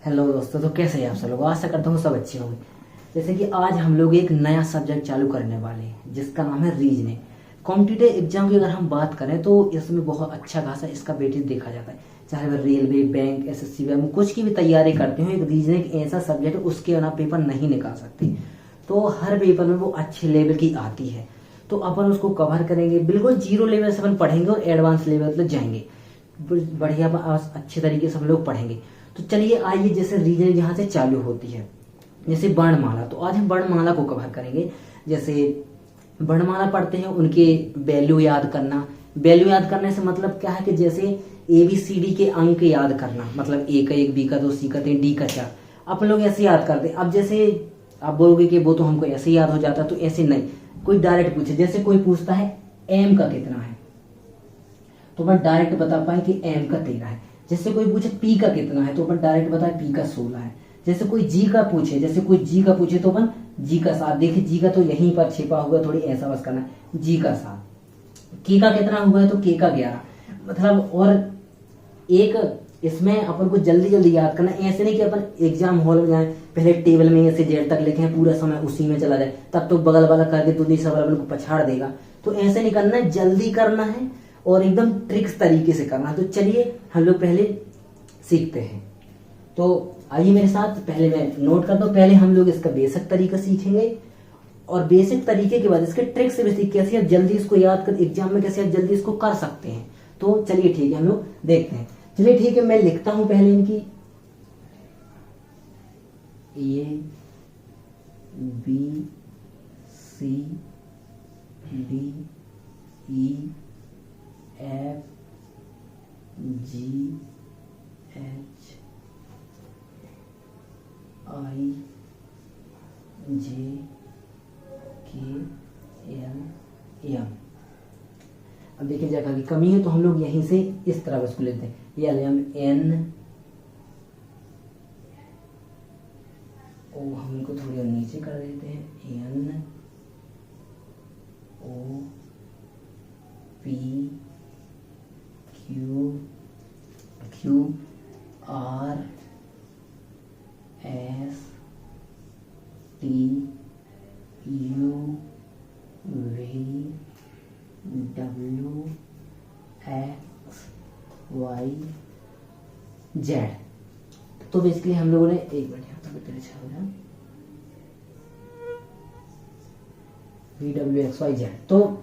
Hello दोस्तों, तो कैसे हैं आप सब लोग। आशा करता हूँ सब अच्छे होंगे। जैसे कि आज हम लोग एक नया सब्जेक्ट चालू करने वाले हैं जिसका नाम है रीजनिंग। कॉम्पिटिटिव एग्जाम की अगर हम बात करें तो इसमें बहुत अच्छा खासा इसका वेटेज देखा जाता है। चाहे वह रेलवे, बैंक, एसएससी में कुछ की भी तैयारी करते हो, एक रीजनिंग ऐसा सब्जेक्ट उसके बिना पेपर नहीं निकाल सकते। तो हर पेपर में वो अच्छे लेवल की आती है, तो अपन उसको कवर करेंगे। बिल्कुल जीरो लेवल से अपन पढ़ेंगे और एडवांस लेवल तक जाएंगे। बढ़िया अच्छे तरीके से हम लोग पढ़ेंगे। तो चलिए आइए, जैसे रीजनिंग यहाँ से चालू होती है, जैसे वर्णमाला। तो आज हम वर्णमाला को कवर करेंगे। जैसे वर्णमाला पढ़ते हैं, उनके वैल्यू याद करना। वैल्यू याद करने से मतलब क्या है कि जैसे ABCD के अंक याद करना, मतलब A का 1, B का 2, C का 3, D का 4। अपन लोग ऐसे याद करते हैं। अब जैसे आप बोलोगे कि वो तो हमको ऐसे याद हो जाता, तो ऐसे नहीं। कोई डायरेक्ट पूछे, जैसे कोई पूछता है M का कितना है, तो मैं डायरेक्ट बता पाए कि M का 13 है। जैसे कोई पूछे P का कितना है, तो अपन डायरेक्ट बताए P का 16 है। जैसे कोई G का पूछे, तो अपन G का 7। देखिए G का तो यहीं पर छिपा हुआ, थोड़ी ऐसा बस करना है, G का 7। K का कितना हुआ है, तो K का 11। मतलब और एक इसमें अपन को जल्दी जल्दी याद करना। ऐसे नहीं कि अपन एग्जाम हॉल में जाए, पहले टेबल में ऐसे जेड तक लिखे, पूरा समय उसी में चला जाए, तब तो बगल वाला करके दूसरी सवाल अपन को पछाड़ देगा। तो ऐसे नहीं करना है, जल्दी करना है और एकदम ट्रिक्स तरीके से करना है। तो चलिए हम लोग पहले सीखते हैं। तो आइए मेरे साथ, पहले मैं नोट करता हूँ। पहले हम लोग इसका बेसिक तरीका सीखेंगे और बेसिक तरीके के बाद इसके ट्रिक से भी सीख कैसे आप जल्दी इसको याद कर, एग्जाम में कैसे आप जल्दी इसको कर सकते हैं। तो चलिए ठीक है, हम लोग देखते हैं। चलिए ठीक है, मैं लिखता हूं पहले इनकी ABCDEFGHIJKLM। अब देखिए जगह की कमी है, तो हम लोग यहीं से इस तरह उसको लेते हैं। LMN ओ, हम इनको थोड़ी और नीचे कर देते हैं। NOPQRSTUVWXYZ। तो बेसिकली हम लोगों ने एक मिनट यहाँ पर तिरछा हो जाए, VWXYZ। तो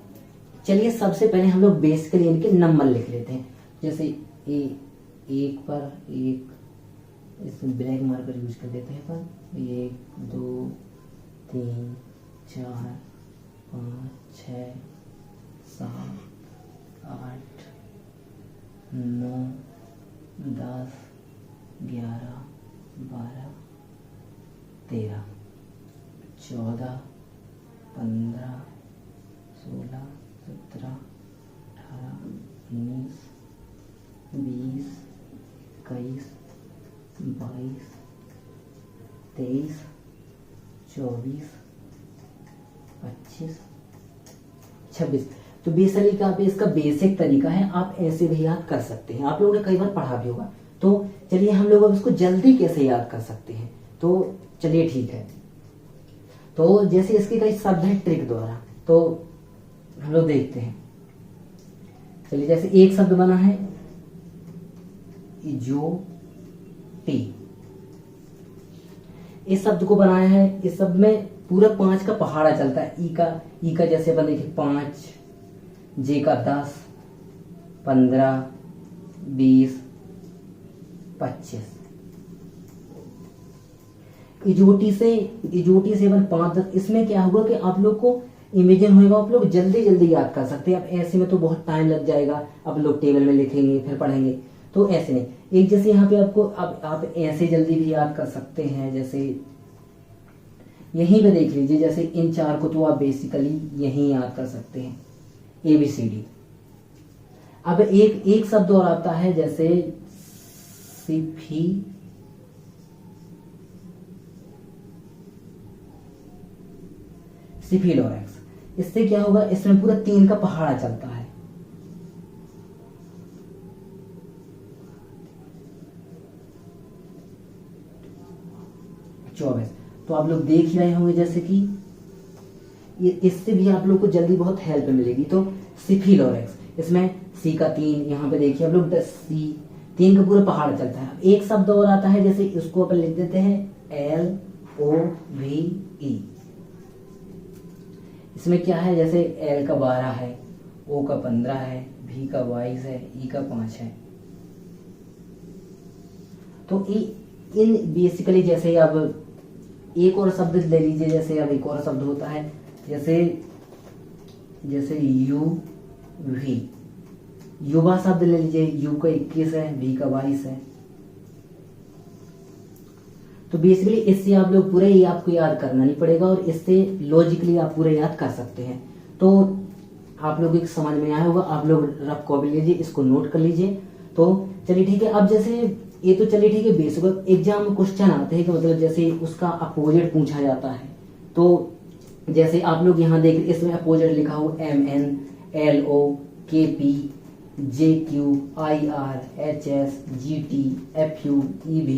चलिए सबसे पहले हम लोग बेसिकली इनके नंबर लिख लेते हैं। जैसे एक पर एक, इसमें ब्लैक मार्कर यूज कर देते हैं अपन। 1 2 3 4 5 6 7 8 9 10 11 12 13 14 15 16 17 18 19 20 21 22 23 24 25 26। तो बेसिकली का इसका बेसिक तरीका है, आप ऐसे भी याद कर सकते हैं। आप लोगों ने कई बार पढ़ा भी होगा। तो चलिए हम लोग अब इसको जल्दी कैसे याद कर सकते हैं। तो चलिए ठीक है, तो जैसे इसके कई शब्द है ट्रिक द्वारा, तो हम लोग देखते हैं। चलिए जैसे एक शब्द बना है इजोटी। इस शब्द को बनाया है, इस शब्द में पूरा 5 का पहाड़ा चलता है। ई का जैसे अपन देखिए 5, जे का 10, 15, 20, 25। इजोटी से अपन 5 10। इसमें क्या होगा कि आप लोग को इमेजिन होगा, आप लोग जल्दी जल्दी याद कर सकते हैं। अब ऐसे में तो बहुत टाइम लग जाएगा, आप लोग टेबल में लिखेंगे फिर पढ़ेंगे, तो ऐसे नहीं। एक जैसे यहाँ पे आपको आप ऐसे जल्दी भी याद कर सकते हैं। जैसे यहीं पे देख लीजिए, जैसे इन 4 को तो आप बेसिकली यहीं याद कर सकते हैं, ABCD। अब एक शब्द और आता है, जैसे सिफिलोरेक्स। इससे क्या होगा, इसमें पूरा 3 का पहाड़ा चलता है। 24। तो आप लोग देख ही रहे होंगे जैसे कि इससे भी आप लोग को जल्दी बहुत हेल्प मिलेगी। तो सिफिलोरेक्स, इसमें सी का 3, यहाँ पे देखिए आप लोग सी 3 का पूरा पहाड़ चलता है। एक शब्द और आता है, जैसे इसको अपन लिख देते हैं LOVE। इसमें क्या है, जैसे L का 12 है, O का 15 है, V का 22 है, E का 5 है। तो इन बेसिकली जैसे अब एक और शब्द ले लीजिए, जैसे अब एक और शब्द होता है जैसे UV, युवा शब्द ले लीजिए, U का 21 है, V का 22 है। तो बेसिकली इससे आप लोग पूरे ही आपको याद करना नहीं पड़ेगा और इससे लॉजिकली आप पूरे याद कर सकते हैं। तो आप लोग एक समझ में आया होगा, आप लोग रफ कॉपी लीजिए, इसको नोट कर लीजिए। तो चलिए ठीक है, अब जैसे ये तो चलिए ठीक है बेसिक एग्जाम में क्वेश्चन आते हैं कि मतलब जैसे उसका अपोजिट पूछा जाता है। तो जैसे आप लोग यहाँ देख, इसमें अपोजिट लिखा हो MNLO KP JQ IR HS GT FU EV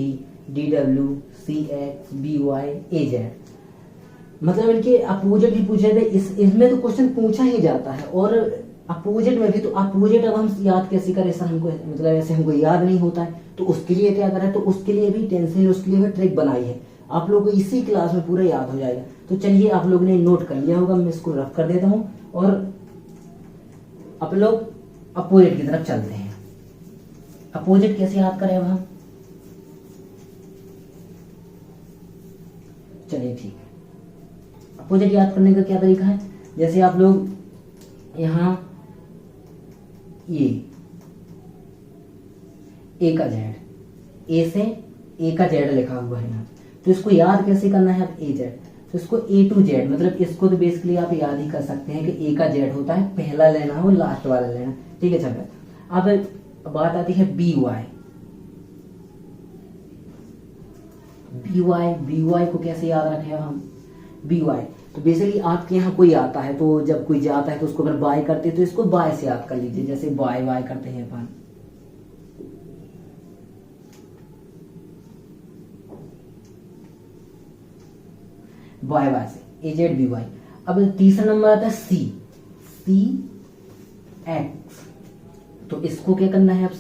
DW CX BY AZ, मतलब इनके अपोजिट भी पूछे थे। इसमें तो क्वेश्चन पूछा ही जाता है और अपोजिट में भी। तो अपोजिट अब हम याद कैसे करें, ऐसा हमको मतलब ऐसे हमको याद नहीं होता है। तो उसके लिए क्या करें, तो उसके लिए भी टेंशन, उसके लिए भी ट्रिक बनाई है, आप लोगों को इसी क्लास में पूरा याद हो जाएगा। तो चलिए आप लोगों ने नोट कर लिया होगा, मैं इसको रफ कर देता हूँ और आप लोग अपोजिट की तरफ चलते हैं। अपोजिट कैसे याद करें अब हम, चलिए ठीक है। अपोजिट याद करने का क्या तरीका है, जैसे आप लोग यहाँ ये A का Z, A से A का Z लिखा हुआ है यहाँ, तो इसको याद कैसे करना है अब AZ। तो इसको A to Z, मतलब इसको तो बेसिकली आप याद ही कर सकते हैं कि A का Z होता है, पहला लेना हो लास्ट वाला लेना, ठीक है। चलो अब बात आती है BY को कैसे याद रखें हम, BY। तो बेसिकली आपके यहाँ कोई आता है, तो जब कोई जाता है तो उसको अगर बाय करते हैं तो इसको बाय से याद कर लीजिए, जैसे बाय करते हैं अपन। बाय से AZ BY। अब तीसरा नंबर आता है CX, तो इसको क्या करना है अब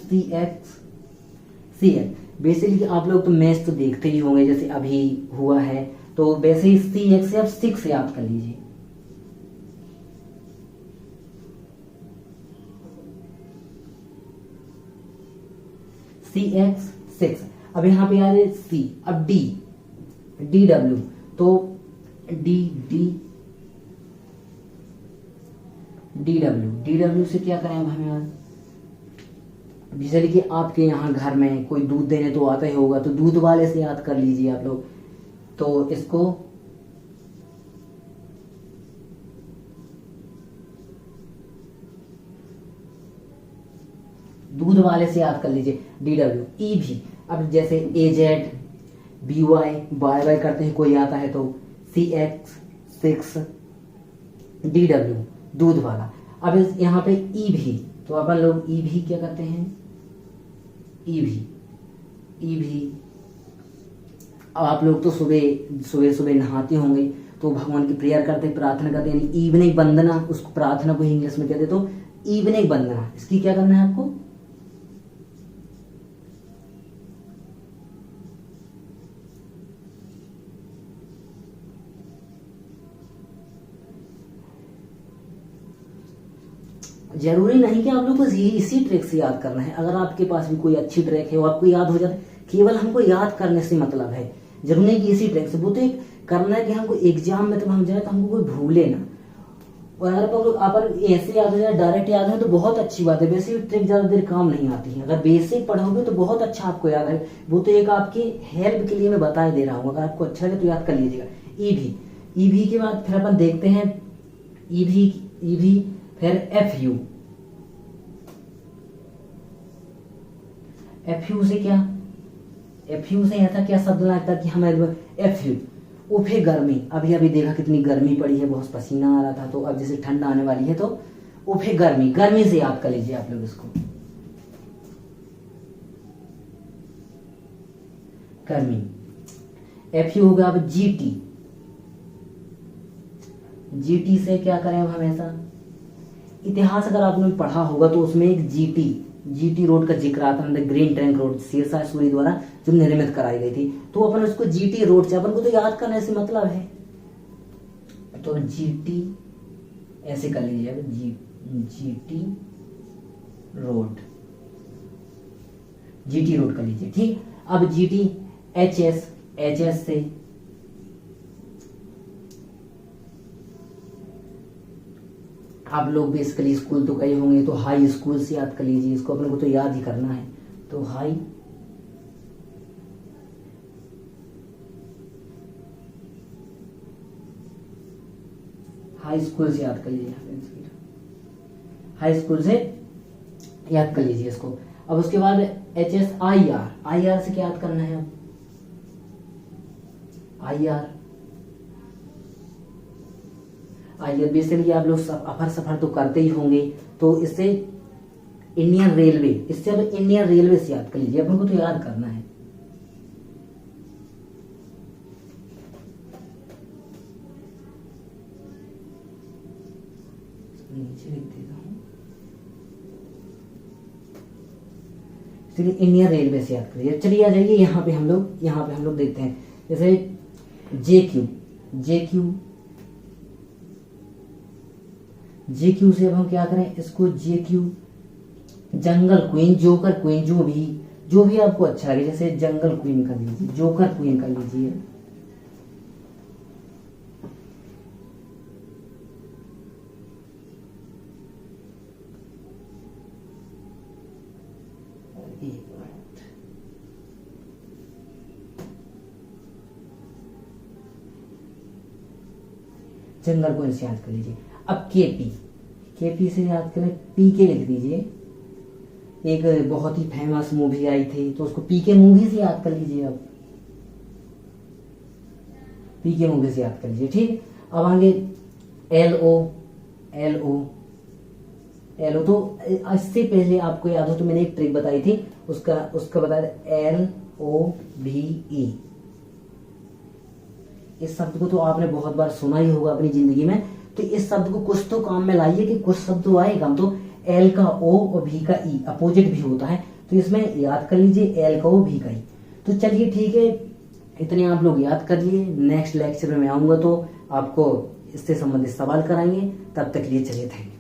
CX। बेसिकली आप लोग तो मैथ्स तो देखते ही होंगे, जैसे अभी हुआ है, तो वैसे ही CX से आप 6 याद कर लीजिए। CX 6। अब यहाँ पे आ जाए C, अब DW, तो DW से क्या करें अब हमें याद, जैसे कि आपके यहाँ घर में कोई दूध देने तो आता ही होगा, तो दूध वाले से याद कर लीजिए आप लोग। तो इसको दूध वाले से याद कर लीजिए, DW। EV, अब जैसे AZ BY करते हैं, कोई आता है तो CX 6 DW दूध वाला। अब यहाँ पे EV, तो अपन लोग EV क्या करते हैं, EV आप लोग तो सुबह नहाते होंगे, तो भगवान की प्रेयर करते, प्रार्थना करते हैं, इवनिंग वंदना, उसको प्रार्थना को इंग्लिश में कहते, तो इवनिंग वंदना, इसकी क्या करना है आपको, जरूरी नहीं कि आप लोग को इसी ट्रिक से याद करना है। अगर आपके पास भी कोई अच्छी ट्रिक है वो आपको याद हो जाता है, केवल हमको याद करने से मतलब है, जरूरी नहीं कि इसी ट्रिक से। वो तो एक करना है कि हमको एग्जाम में तब हम जाए तो हमको कोई भूले ना। और अगर आप ऐसे याद हो जाए, डायरेक्ट याद हो तो बहुत अच्छी बात है, वैसे भी ट्रिक ज्यादा देर काम नहीं आती है। अगर बेसिक पढ़ोगे तो बहुत अच्छा आपको याद है, वो तो एक आपकी हेल्प के लिए मैं बता दे रहा हूँ। अगर आपको अच्छा लगे तो याद कर लीजिएगा। ईवी के बाद फिर अपन देखते हैं ईवी फिर एफयू से क्या, एफयू से ऐसा क्या शब्द लगता कि हमें एफयू उफे गर्मी। अभी अभी देखा कितनी गर्मी पड़ी है, बहुत पसीना आ रहा था, तो अब जैसे ठंड आने वाली है तो उफे गर्मी, गर्मी से याद कर लीजिए आप लोग इसको, गर्मी। FU हो गया अब GT। GT से क्या करें अब हमेशा, इतिहास अगर आपने पढ़ा होगा तो उसमें एक GT रोड का जिक्र आता है, green trunk road Shershah Suri द्वारा जो निर्मित कराई गई थी। तो अपन उसको GT रोड से अपन को तो याद करने से मतलब है, तो GT ऐसे कर लीजिए अब GT रोड कर लीजिए, ठीक। अब GT HS से आप लोग बेसिकली स्कूल तो कई होंगे, तो हाई स्कूल से याद कर लीजिए, इसको अपने को तो याद ही करना है। तो हाई स्कूल से याद कर लीजिए, हाई स्कूल से याद कर लीजिए इसको। अब उसके बाद IR से क्या याद करना है अब, IR बेसिकली आप लोग अपर सफर तो करते ही होंगे, तो इससे इंडियन रेलवे, इससे अब इंडियन रेलवे से याद कर लीजिए, अपन को तो याद करना है। नीचे लिख देता हूं, इसलिए इंडियन रेलवे से याद करिए। चलिए आ जाइए यहाँ पे हम लोग देखते हैं, जैसे JQ से अब हम क्या करें, इसको JQ जंगल क्वीन, जोकर क्वीन, जो भी आपको अच्छा लगे, जैसे जंगल क्वीन कर लीजिए, जोकर क्वीन कर लीजिए। जंगल क्वीन से याद कर लीजिए। अब KP से याद करें, PK लिख दीजिए। एक बहुत ही फेमस मूवी आई थी, तो उसको PK मूवी से याद कर लीजिए। अब PK मूवी से याद कर लीजिए, ठीक। अब आगे LO तो इससे पहले आपको याद हो तो मैंने एक ट्रिक बताई थी, उसका बताया LOVE। इस शब्द को तो आपने बहुत बार सुना ही होगा अपनी जिंदगी में, तो इस शब्द को कुछ तो काम में लाइए कि कुछ शब्द तो आएगा। तो L का O और V का E अपोजिट भी होता है, तो इसमें याद कर लीजिए L का O V का E। तो चलिए ठीक है, इतने आप लोग याद कर लिए। नेक्स्ट लेक्चर में मैं आऊंगा तो आपको इससे संबंधित सवाल कराएंगे। तब तक लिए चलिए, थैंक यू।